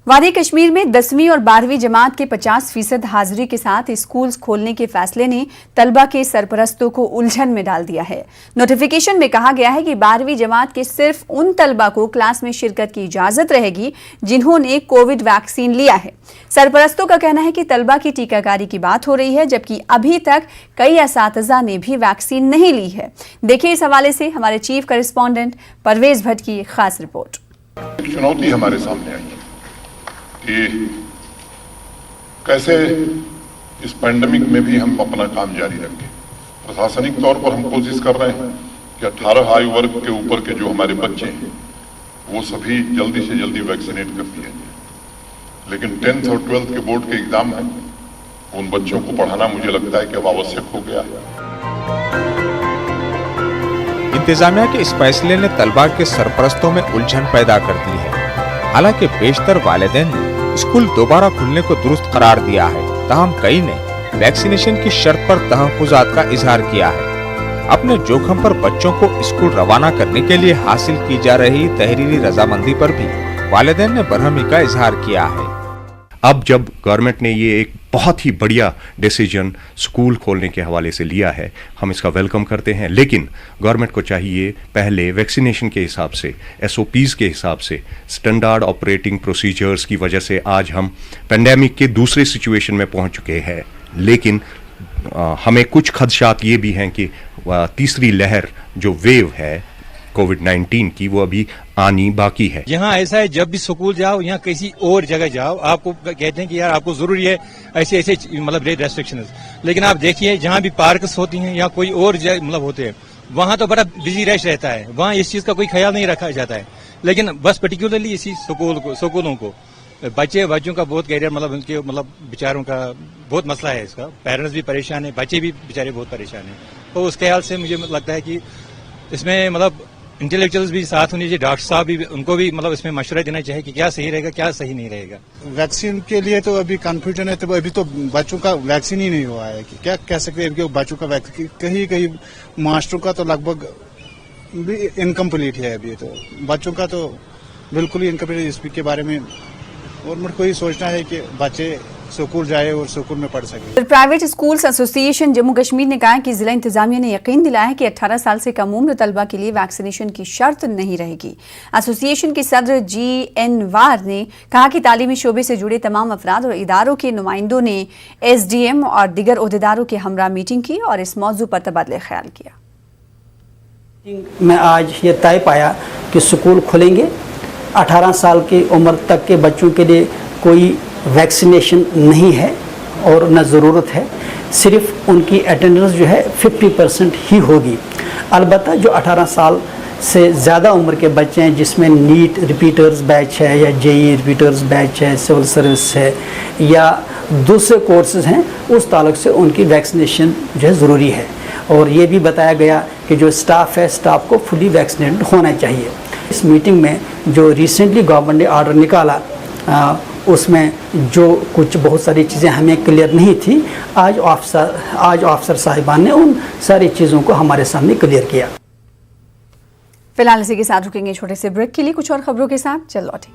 وادی کشمیر میں 10ویں اور 12ویں جماعت کے 50% حاضری کے ساتھ اسکول کھولنے کے فیصلے نے طلبہ کے سرپرستوں کو الجھن میں ڈال دیا ہے۔ نوٹیفیکیشن میں کہا گیا ہے کہ 12ویں جماعت کے صرف ان طلبہ کو کلاس میں شرکت کی اجازت رہے گی جنہوں نے کووڈ ویکسین لیا ہے۔ سرپرستوں کا کہنا ہے کہ طلبہ کی ٹیکہ کاری کی بات ہو رہی ہے، جبکہ ابھی تک کئی اساتذہ نے بھی ویکسین نہیں لی ہے۔ دیکھیں اس حوالے سے ہمارے چیف کرسپونڈنٹ پرویز بھٹ کی خاص رپورٹ۔ چنوتی ہمارے سامنے آئی کہ کیسے اس پینڈیمک میں بھی ہم اپنا کام جاری رکھیں۔ پرشاسنک طور پر ہم کوشش کر رہے ہیں کہ 18 آیو ورگ کے اوپر کے جو ہمارے بچے ہیں وہ سبھی جلدی سے جلدی ویکسینیٹ کر دیے جائیں، لیکن 10th اور 12th کے بورڈ کے ایگزام ہیں، ان بچوں کو پڑھانا مجھے لگتا ہے کہ اب آوشک ہو گیا ہے۔ انتظامیہ کے اس فیصلے نے طلبہ کے سرپرستوں میں الجھن پیدا کر دی ہے۔ حالانکہ بیشتر والدین نے اسکول دوبارہ کھلنے کو درست قرار دیا ہے، تاہم کئی نے ویکسینیشن کی شرط پر تحفظات کا اظہار کیا ہے۔ اپنے جوخم پر بچوں کو اسکول روانہ کرنے کے لیے حاصل کی جا رہی تحریری رضامندی پر بھی والدین نے برہمی کا اظہار کیا ہے۔ اب جب گورنمنٹ نے یہ ایک بہت ہی بڑھیا ڈیسیجن سکول کھولنے کے حوالے سے لیا ہے، ہم اس کا ویلکم کرتے ہیں، لیکن گورنمنٹ کو چاہیے پہلے ویکسینیشن کے حساب سے، SOPs کے حساب سے، سٹینڈرڈ آپریٹنگ پروسیجرز کی وجہ سے آج ہم پینڈیمک کے دوسرے سچویشن میں پہنچ چکے ہیں، لیکن ہمیں کچھ خدشات یہ بھی ہیں کہ تیسری لہر جو ویو ہے کووڈ-19 کی وہ ابھی آنی باقی ہے۔ یہاں ایسا ہے جب بھی سکول جاؤ یا کسی اور جگہ جاؤ آپ کو کہتے ہیں کہ یار آپ کو ضروری ہے ایسے مطلب ریسٹرکشنز، لیکن آپ دیکھیے جہاں بھی پارکس ہوتی ہیں یا کوئی اور مطلب ہوتے ہیں وہاں تو بڑا بزی رش رہتا ہے، وہاں اس چیز کا کوئی خیال نہیں رکھا جاتا ہے، لیکن بس پرٹیکولرلی اسی سکولوں کو بچوں کا بہت کیریئر مطلب ان کے مطلب بیچاروں کا بہت مسئلہ ہے، اس کا پیرنٹس بھی پریشان ہیں، بچے بھی بیچارے بہت پریشان ہیں، تو اس خیال سے مجھے لگتا ہے کہ اس میں مطلب انٹلیکچوئلز بھی ساتھ ہونے چاہیے، ڈاکٹر صاحب بھی ان کو بھی مطلب اس میں مشورہ دینا چاہیے کہ کیا صحیح رہے گا کیا صحیح نہیں رہے گا۔ ویکسین کے لیے تو ابھی کنفیوژن ہے، تو ابھی تو بچوں کا ویکسین ہی نہیں ہوا ہے، کیا کہہ سکتے ہیں کہ بچوں کا ویکسین کہیں ماسٹروں کا تو لگ بھگ انکمپلیٹ ہے، ابھی تو بچوں کا تو بالکل ہی انکمپلیٹ، اس کے بارے میں گورنمنٹ کو یہ سوچنا ہے کہ بچے سکول جائے اور سکول میں پڑھ سکے۔ پرائیویٹ اسکولز ایسوسی ایشن جموں کشمیر نے کہا کہ ضلع انتظامیہ نے یقین دلایا ہے کہ 18 سال سے کم عمر طلبہ کے لیے ویکسینیشن کی شرط نہیں رہے گی۔ ایسوسی ایشن کے صدر GN وار نے کہا کہ تعلیمی شعبے سے جڑے تمام افراد اور اداروں کے نمائندوں نے SDM اور دیگر عہدیداروں کے ہمراہ میٹنگ کی اور اس موضوع پر تبادلہ خیال کیا۔ میں آج یہ طے پایا کہ سکول کھلیں گے، 18 سال کی عمر تک کے بچوں کے لیے کوئی ویکسینیشن نہیں ہے اور نہ ضرورت ہے، صرف ان کی اٹینڈنس جو ہے 50% ہی ہوگی۔ البتہ جو 18 سال سے زیادہ عمر کے بچے ہیں جس میں نیٹ ریپیٹرز بیچ ہے یا JEE ریپیٹرز بیچ ہے، سول سروس ہے یا دوسرے کورسز ہیں، اس تعلق سے ان کی ویکسینیشن جو ہے ضروری ہے، اور یہ بھی بتایا گیا کہ جو اسٹاف ہے اسٹاف کو فلی ویکسینیٹڈ ہونا چاہیے۔ اس میٹنگ میں جو ریسنٹلی گورنمنٹ نے آرڈر نکالا اس میں جو کچھ بہت ساری چیزیں ہمیں کلیئر نہیں تھی، آج آفسر صاحبان نے ان ساری چیزوں کو ہمارے سامنے کلیئر کیا۔ فی الحال اسی کے ساتھ رکیں گے چھوٹے سے بریک کے لیے، کچھ اور خبروں کے ساتھ چل لوٹیں۔